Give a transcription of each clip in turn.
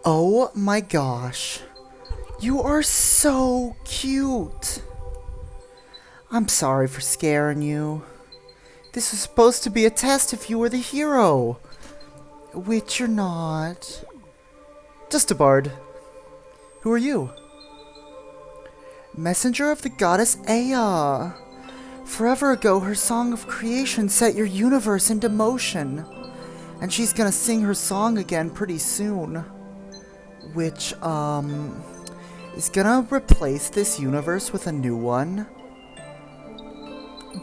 Oh my gosh. You are so cute. I'm sorry for scaring you. This was supposed to be a test if you were the hero. Which you're not. Just a bard. Who are you? Messenger of the goddess Ea. Forever ago, her song of creation set your universe into motion. And she's gonna sing her song again pretty soon. Which, is gonna replace this universe with a new one.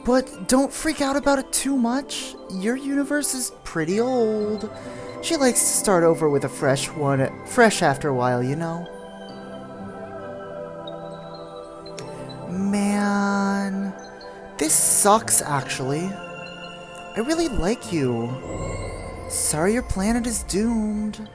But don't freak out about it too much. Your universe is pretty old. She likes to start over with a fresh one, fresh after a while, you know. Man, this sucks, actually. I really like you. Sorry your planet is doomed.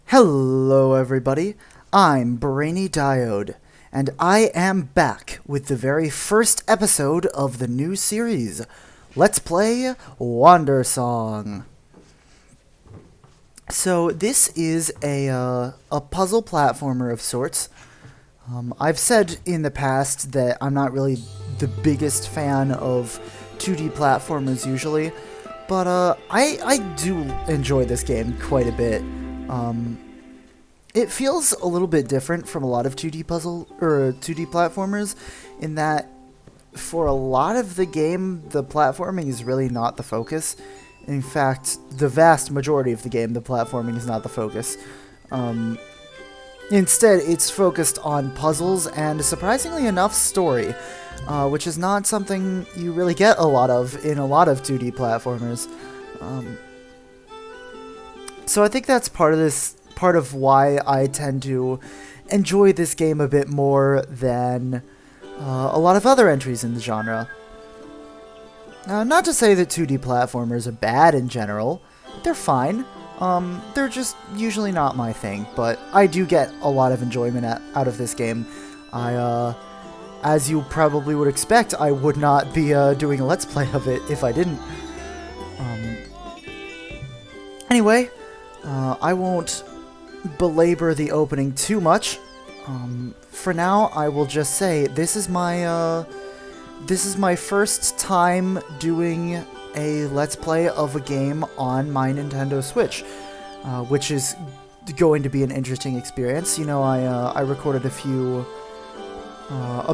Hello everybody, I'm Brainy Diode, and I am back with the very first episode of the new series, Let's Play Wandersong. So this is a puzzle platformer of sorts. I've said in the past that I'm not really the biggest fan of 2D platformers usually, but I do enjoy this game quite a bit. It feels a little bit different from a lot of 2D platformers in that for a lot of the game, the platforming is really not the focus. In fact, the vast majority of the game, the platforming is not the focus. Instead, it's focused on puzzles and, surprisingly enough, story, which is not something you really get a lot of in a lot of 2D platformers. So I think that's part of why I tend to enjoy this game a bit more than a lot of other entries in the genre. Not to say that 2D platformers are bad in general. They're fine. They're just usually not my thing, but I do get a lot of enjoyment out of this game. As you probably would expect, I would not be doing a Let's Play of it if I didn't. Anyway, I won't belabor the opening too much. For now, I will just say this is my first time doing a Let's Play of a game on my Nintendo Switch, which is going to be an interesting experience. You know, I recorded a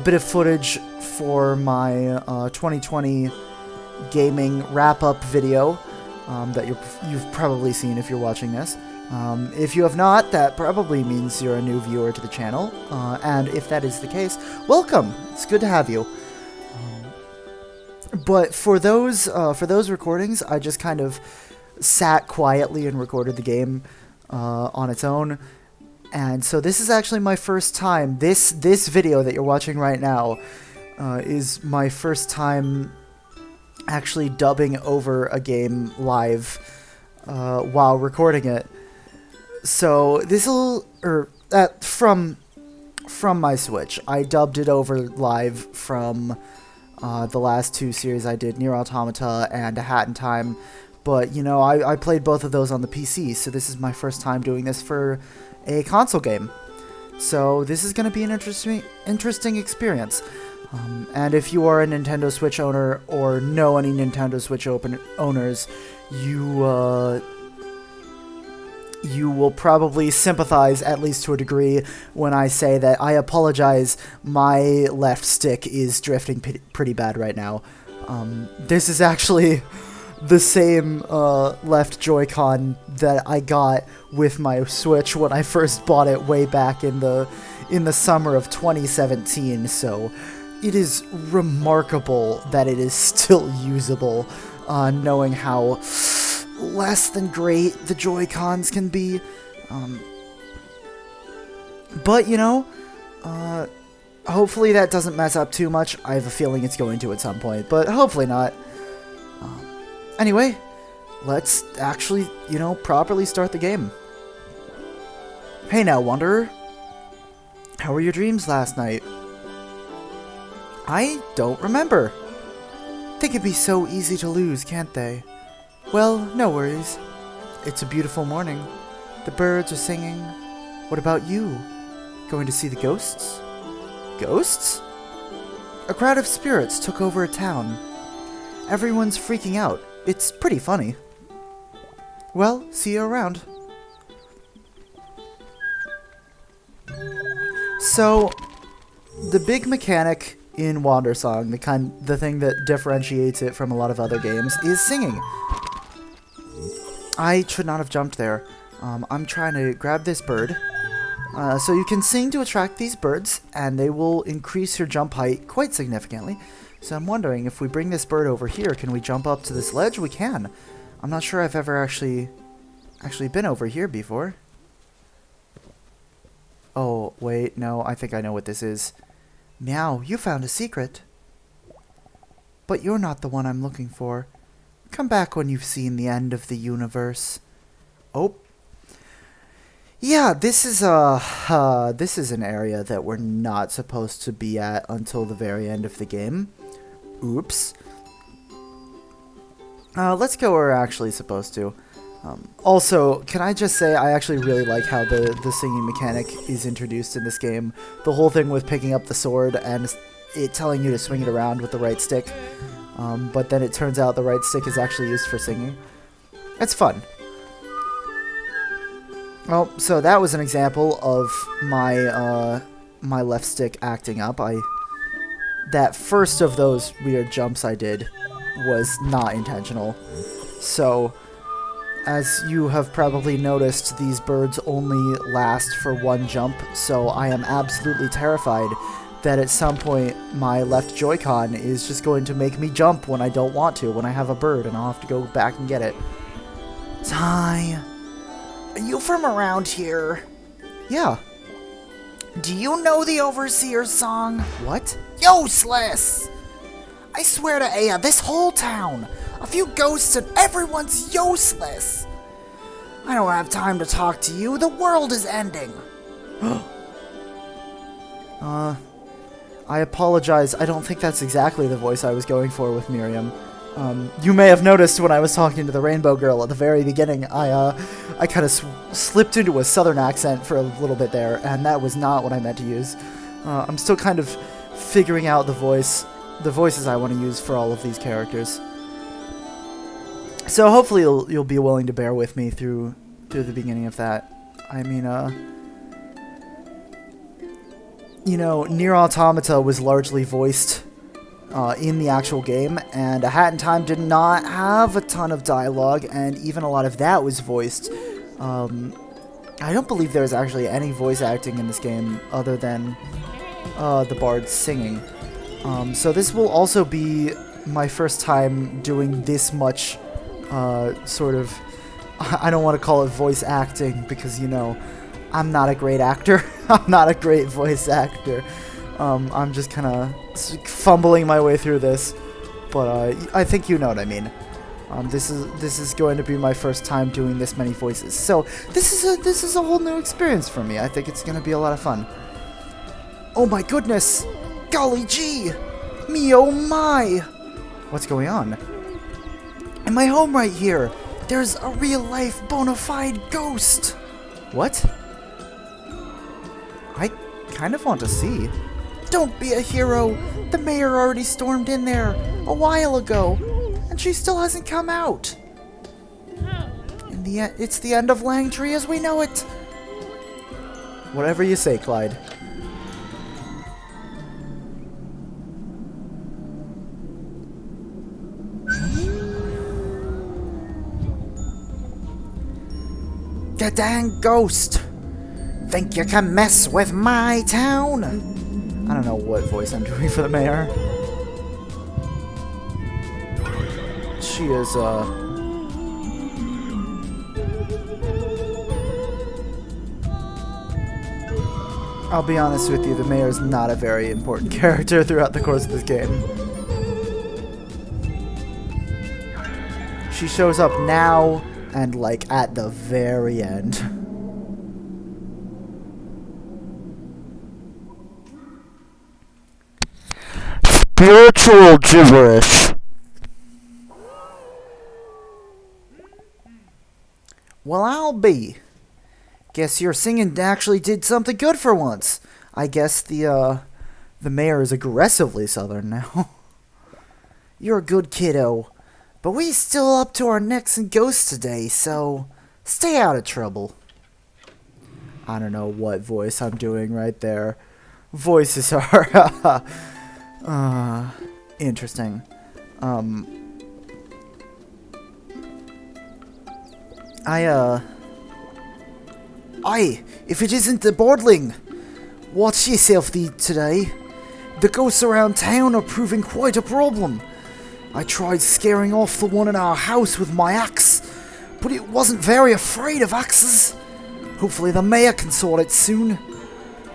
bit of footage for my 2020 gaming wrap-up video that you've probably seen if you're watching this. If you have not, that probably means you're a new viewer to the channel, and if that is the case, welcome! It's good to have you. But for those recordings, I just kind of sat quietly and recorded the game on its own, and so this is actually my first time. This video that you're watching right now is my first time actually dubbing over a game live while recording it. So from my Switch, I dubbed it over live from the last two series I did, Nier Automata and A Hat in Time. But you know, I played both of those on the PC, so this is my first time doing this for a console game. So this is going to be an interesting experience. And if you are a Nintendo Switch owner or know any Nintendo Switch owners, you will probably sympathize, at least to a degree, when I say that I apologize. My left stick is drifting pretty bad right now. This is actually the same left Joy-Con that I got with my Switch when I first bought it way back in the summer of 2017, so it is remarkable that it is still usable, knowing how less than great the Joy-Cons can be. But, you know, hopefully that doesn't mess up too much. I have a feeling it's going to at some point, but hopefully not. Anyway, let's actually, you know, properly start the game. Hey now, Wanderer. How were your dreams last night? I don't remember. They can be so easy to lose, can't they? Well, no worries. It's a beautiful morning. The birds are singing. What about you? Going to see the ghosts? Ghosts? A crowd of spirits took over a town. Everyone's freaking out. It's pretty funny. Well, see you around. So, the big mechanic in Wandersong, the thing that differentiates it from a lot of other games, is singing. I should not have jumped there. I'm trying to grab this bird. So you can sing to attract these birds, and they will increase your jump height quite significantly. So I'm wondering, if we bring this bird over here, can we jump up to this ledge? We can. I'm not sure I've ever actually been over here before. Oh, wait, no, I think I know what this is. Meow, you found a secret. But you're not the one I'm looking for. Come back when you've seen the end of the universe. Oh. Yeah, this is an area that we're not supposed to be at until the very end of the game. Oops. Let's go where we're actually supposed to. Also, can I just say, I actually really like how the singing mechanic is introduced in this game. The whole thing with picking up the sword and it telling you to swing it around with the right stick. But then it turns out the right stick is actually used for singing. It's fun. Well, so that was an example of my my left stick acting up. That first of those weird jumps I did was not intentional. So, as you have probably noticed, these birds only last for one jump, so I am absolutely terrified that at some point my left Joy-Con is just going to make me jump when I don't want to, when I have a bird, and I'll have to go back and get it. Hi. Are you from around here? Yeah. Do you know the Overseer's song? What? Useless! I swear to Aya, this whole town, a few ghosts and everyone's useless. I don't have time to talk to you. The world is ending. I apologize. I don't think that's exactly the voice I was going for with Miriam. You may have noticed when I was talking to the Rainbow Girl at the very beginning, I kind of slipped into a southern accent for a little bit there, and that was not what I meant to use. I'm still kind of figuring out the voices I want to use for all of these characters. So hopefully you'll be willing to bear with me through the beginning of that. I mean, you know, Nier Automata was largely voiced in the actual game, and A Hat in Time did not have a ton of dialogue, and even a lot of that was voiced. I don't believe there's actually any voice acting in this game other than the bards singing. So this will also be my first time doing this much sort of, I don't want to call it voice acting because, you know, I'm not a great actor. I'm not a great voice actor. I'm just kind of fumbling my way through this, but I think you know what I mean. This is going to be my first time doing this many voices, so this is a whole new experience for me. I think it's going to be a lot of fun. Oh my goodness! Golly gee! Me oh my! What's going on? In my home right here, there's a real-life bona fide ghost! What? I kind of want to see. Don't be a hero! The mayor already stormed in there a while ago, and she still hasn't come out. In It's the end of Langtree as we know it. Whatever you say, Clyde. You dang ghost! Think you can mess with my town? I don't know what voice I'm doing for the mayor. She is, I'll be honest with you, the mayor's not a very important character throughout the course of this game. She shows up now and, like, at the very end. Spiritual gibberish. Well, I'll be. Guess your singing actually did something good for once. I guess the mayor is aggressively southern now. You're a good kiddo. But we still up to our necks in ghosts today, so stay out of trouble. I don't know what voice I'm doing right there. Voices are interesting. Aye, if it isn't the Bordling. Watch yourself today. The ghosts around town are proving quite a problem. I tried scaring off the one in our house with my axe, but it wasn't very afraid of axes. Hopefully the mayor can sort it soon.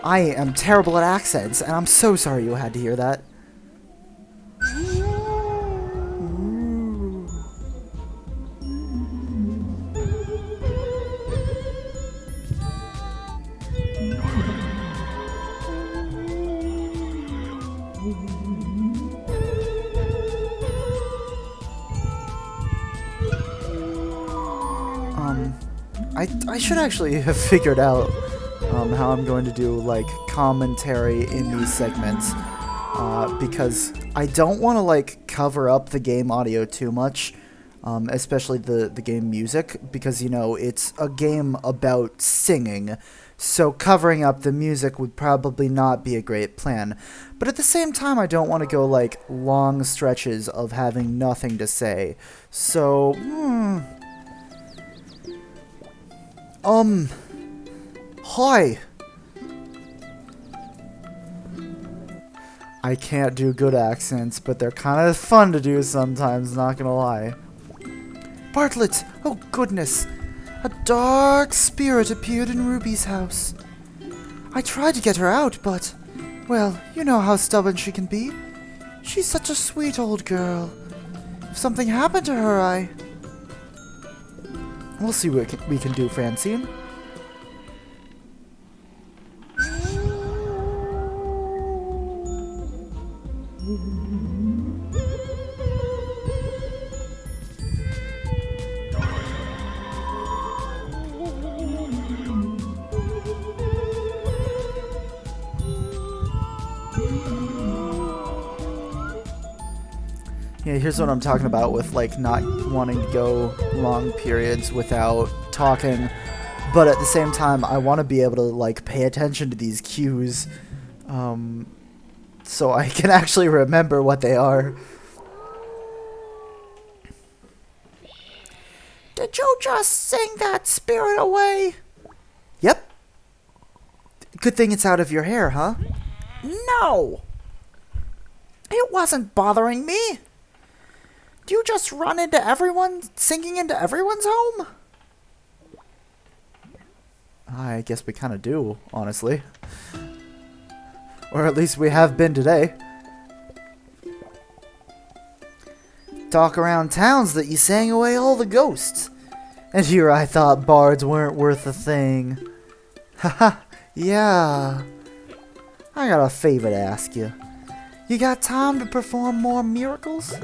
I am terrible at accents, and I'm so sorry you had to hear that. I should actually have figured out how I'm going to do, like, commentary in these segments, because I don't want to, like, cover up the game audio too much, especially the game music, because, you know, it's a game about singing, so covering up the music would probably not be a great plan. But at the same time, I don't want to go, like, long stretches of having nothing to say. So, hi. I can't do good accents, but they're kind of fun to do sometimes, not gonna lie. Bartlett! Oh goodness! A dark spirit appeared in Ruby's house. I tried to get her out, but, well, you know how stubborn she can be. She's such a sweet old girl. If something happened to her, we'll see what we can do, Francine. Yeah, here's what I'm talking about with, like, not wanting to go long periods without talking, but at the same time, I want to be able to, like, pay attention to these cues, so I can actually remember what they are. Did you just sing that spirit away? Yep. Good thing it's out of your hair, huh? No! It wasn't bothering me. Do you just run into everyone, singing into everyone's home? I guess we kind of do, honestly. Or at least we have been today. Talk around towns that you sang away all the ghosts. And here I thought bards weren't worth a thing. Haha, yeah. I got a favor to ask you. You got time to perform more miracles?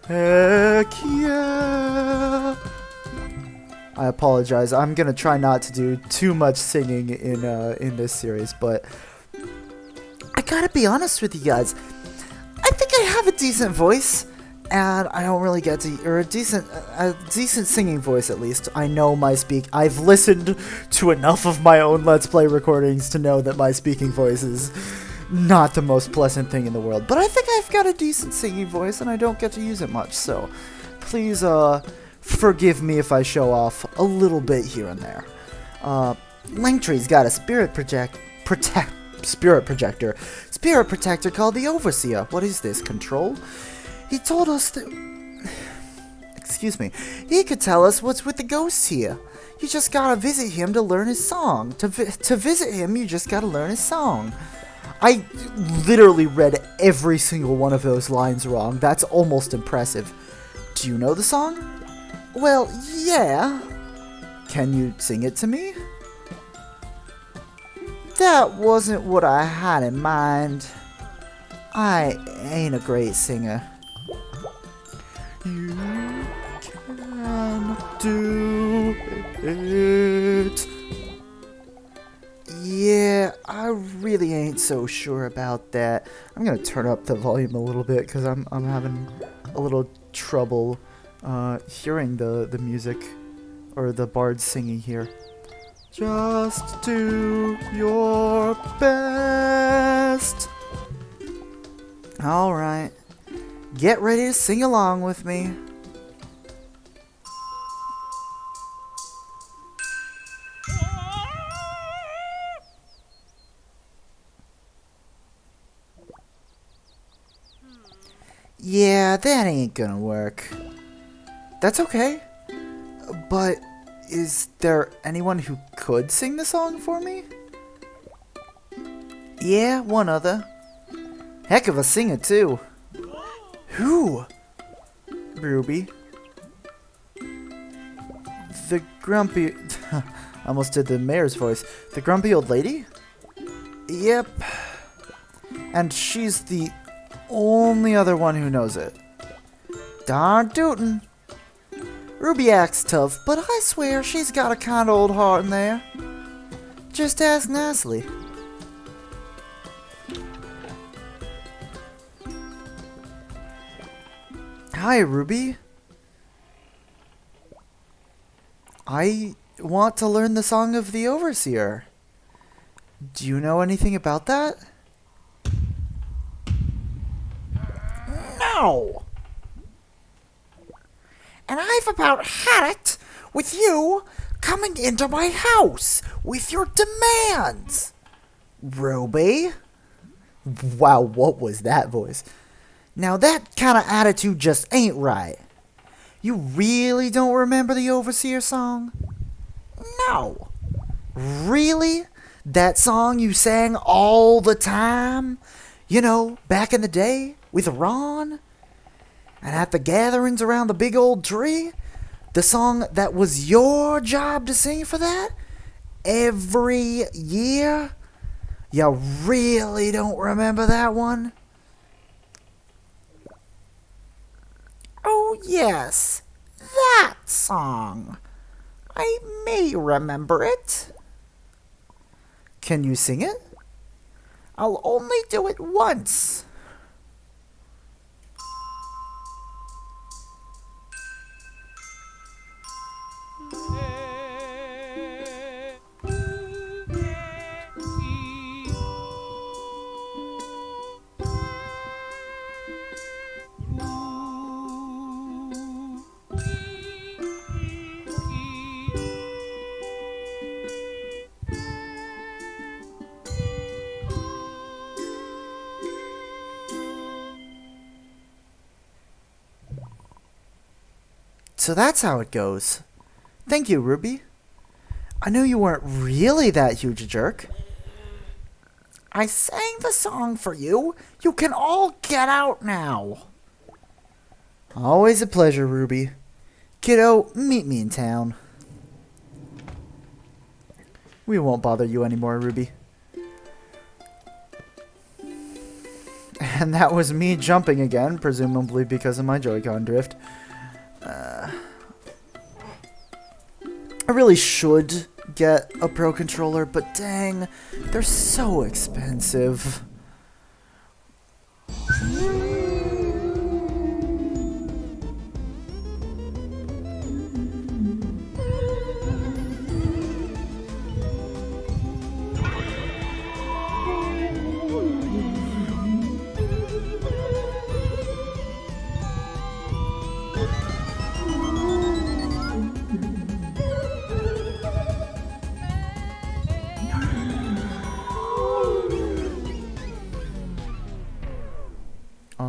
Heck yeah! I apologize. I'm gonna try not to do too much singing in this series, but I gotta be honest with you guys. I think I have a decent voice. and I don't really get to, or a decent singing voice at least. I know my I've listened to enough of my own Let's Play recordings to know that my speaking voice is not the most pleasant thing in the world. But I think I've got a decent singing voice, and I don't get to use it much, so please, forgive me if I show off a little bit here and there. Langtree's got a spirit protector called the Overseer. What is this, control? He told us that... Excuse me. He could tell us what's with the ghosts here. You just gotta visit him to learn his song. To visit him, you just gotta learn his song. I literally read every single one of those lines wrong. That's almost impressive. Do you know the song? Well, yeah. Can you sing it to me? That wasn't what I had in mind. I ain't a great singer. You can do it. Yeah, I really ain't so sure about that. I'm gonna turn up the volume a little bit because I'm having a little trouble hearing the music or the bards singing here. Just do your best. All right. Get ready to sing along with me. Yeah, that ain't gonna work. That's okay. But is there anyone who could sing the song for me? Yeah, one other. Heck of a singer, too. Who? Ruby. The grumpy... I almost did the mayor's voice. The grumpy old lady? Yep. And she's the only other one who knows it. Darn tootin'. Ruby acts tough, but I swear she's got a kind of old heart in there. Just ask nicely. Hi, Ruby. I want to learn the Song of the Overseer. Do you know anything about that? No! And I've about had it with you coming into my house with your demands. Ruby? Wow, what was that voice? Now that kind of attitude just ain't right. You really don't remember the Overseer song? No. Really? That song you sang all the time? You know, back in the day with Ron? And at the gatherings around the big old tree? The song that was your job to sing for that? Every year? You really don't remember that one? Oh, yes. That song. I may remember it. Can you sing it? I'll only do it once. So that's how it goes. Thank you, Ruby. I knew you weren't really that huge a jerk. I sang the song for you. You can all get out now. Always a pleasure, Ruby. Kiddo, meet me in town. We won't bother you anymore, Ruby. And that was me jumping again, presumably because of my Joy-Con drift. I really should get a Pro Controller, but dang, they're so expensive.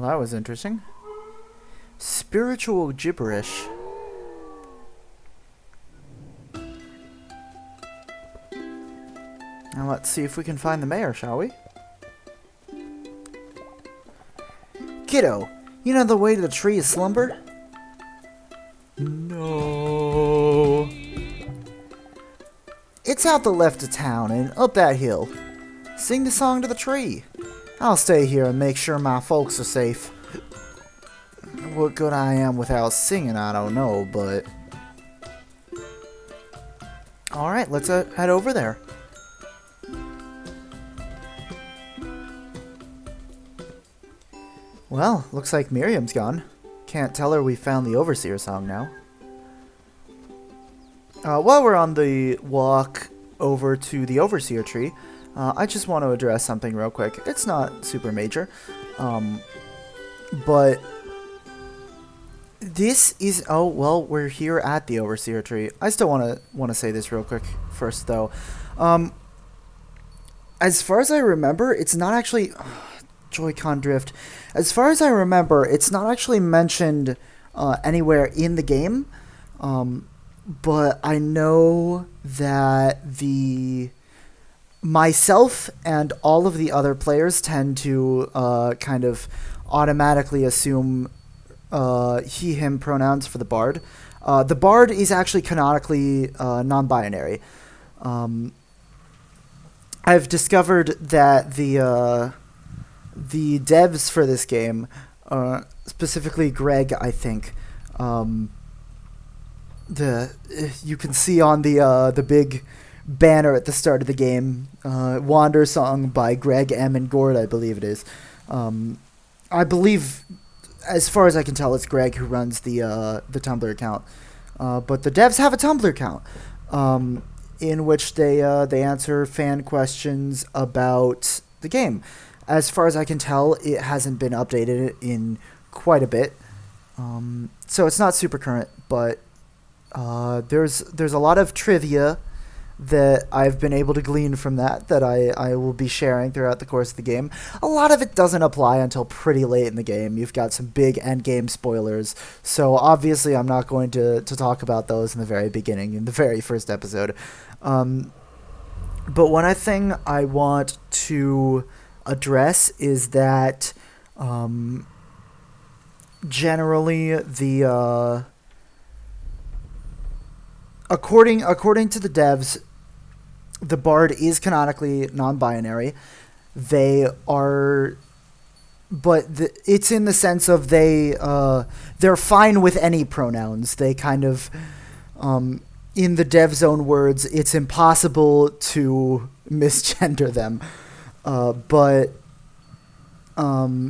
Well, that was interesting. Spiritual gibberish. Now let's see if we can find the mayor, shall we? Kiddo, you know the way to the tree is slumber? No. It's out the left of town and up that hill. Sing the song to the tree. I'll stay here and make sure my folks are safe. What good I am without singing, I don't know, but... Alright, let's head over there. Well, looks like Miriam's gone. Can't tell her we found the Overseer song now. While we're on the walk over to the Overseer tree, I just want to address something real quick. It's not super major, but this is... Oh, well, we're here at the Overseer tree. I still want to say this real quick first, though. As far as I remember, it's not actually... Joy-Con drift. As far as I remember, it's not actually mentioned anywhere in the game, but I know that myself and all of the other players tend to kind of automatically assume he/him pronouns for the bard. The bard is actually canonically non-binary. I've discovered that the devs for this game, specifically Greg, I think, you can see on the big banner at the start of the game, Wandersong by Greg M. and Gord, I believe it is. I believe, as far as I can tell, it's Greg who runs the Tumblr account. But the devs have a Tumblr account, in which they answer fan questions about the game. As far as I can tell, it hasn't been updated in quite a bit, so it's not super current. But there's a lot of trivia that I've been able to glean from that I will be sharing throughout the course of the game. A lot of it doesn't apply until pretty late in the game. You've got some big end game spoilers, so obviously I'm not going to talk about those in the very beginning, in the very first episode. But one thing I want to address is that generally the according to the devs, the bard is canonically non-binary. They are, but it's in the sense of they're fine with any pronouns. They kind of in the dev's own words, it's impossible to misgender them. But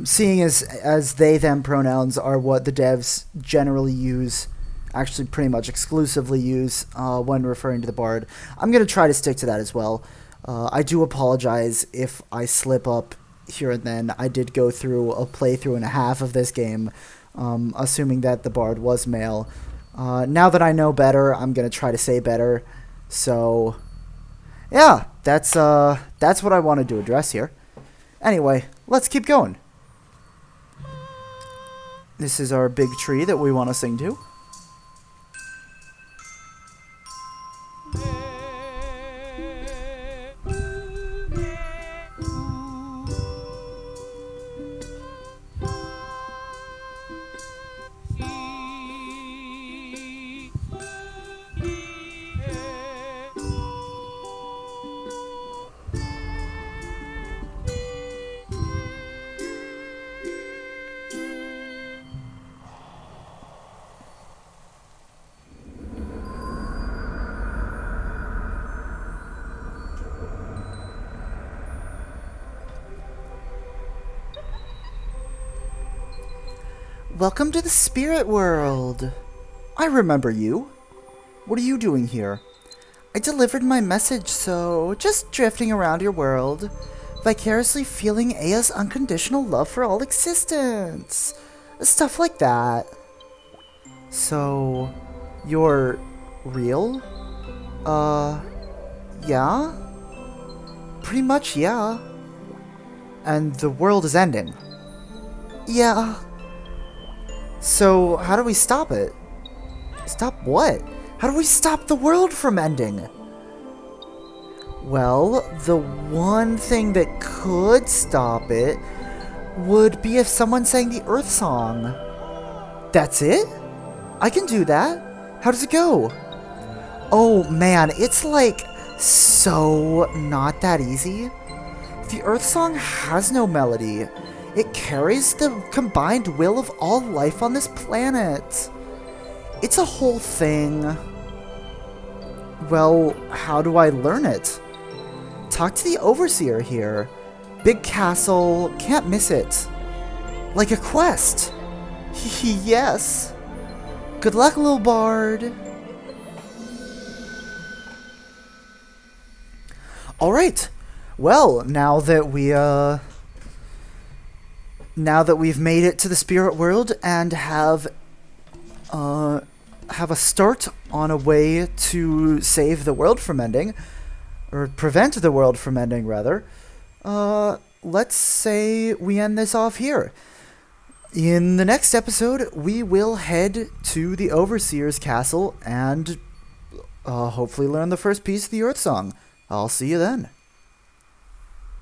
seeing as they them pronouns are what the devs generally use, actually pretty much exclusively use when referring to the bard, I'm going to try to stick to that as well. I do apologize if I slip up here and then. I did go through a playthrough and a half of this game, assuming that the bard was male. Now that I know better, I'm going to try to say better. So, yeah, that's what I wanted to address here. Anyway, let's keep going. This is our big tree that we want to sing to. Welcome to the spirit world. I remember you. What are you doing here? I delivered my message, so just drifting around your world, vicariously feeling Aya's unconditional love for all existence. Stuff like that. So, you're real? Yeah? Pretty much, yeah. And the world is ending. Yeah. So, how do we stop it? Stop what? How do we stop the world from ending? Well, the one thing that could stop it would be if someone sang the Earth Song. That's it? I can do that. How does it go? Oh man, it's like so not that easy. The Earth Song has no melody. It carries the combined will of all life on this planet. It's a whole thing. Well, how do I learn it? Talk to the Overseer here. Big castle, can't miss it. Like a quest. Yes. Good luck, little bard. Alright. Well, now that we've made it to the spirit world and have a start on a way to save the world from ending, or prevent the world from ending, rather, let's say we end this off here. In the next episode, we will head to the Overseer's castle and hopefully learn the first piece of the Earth Song. I'll see you then.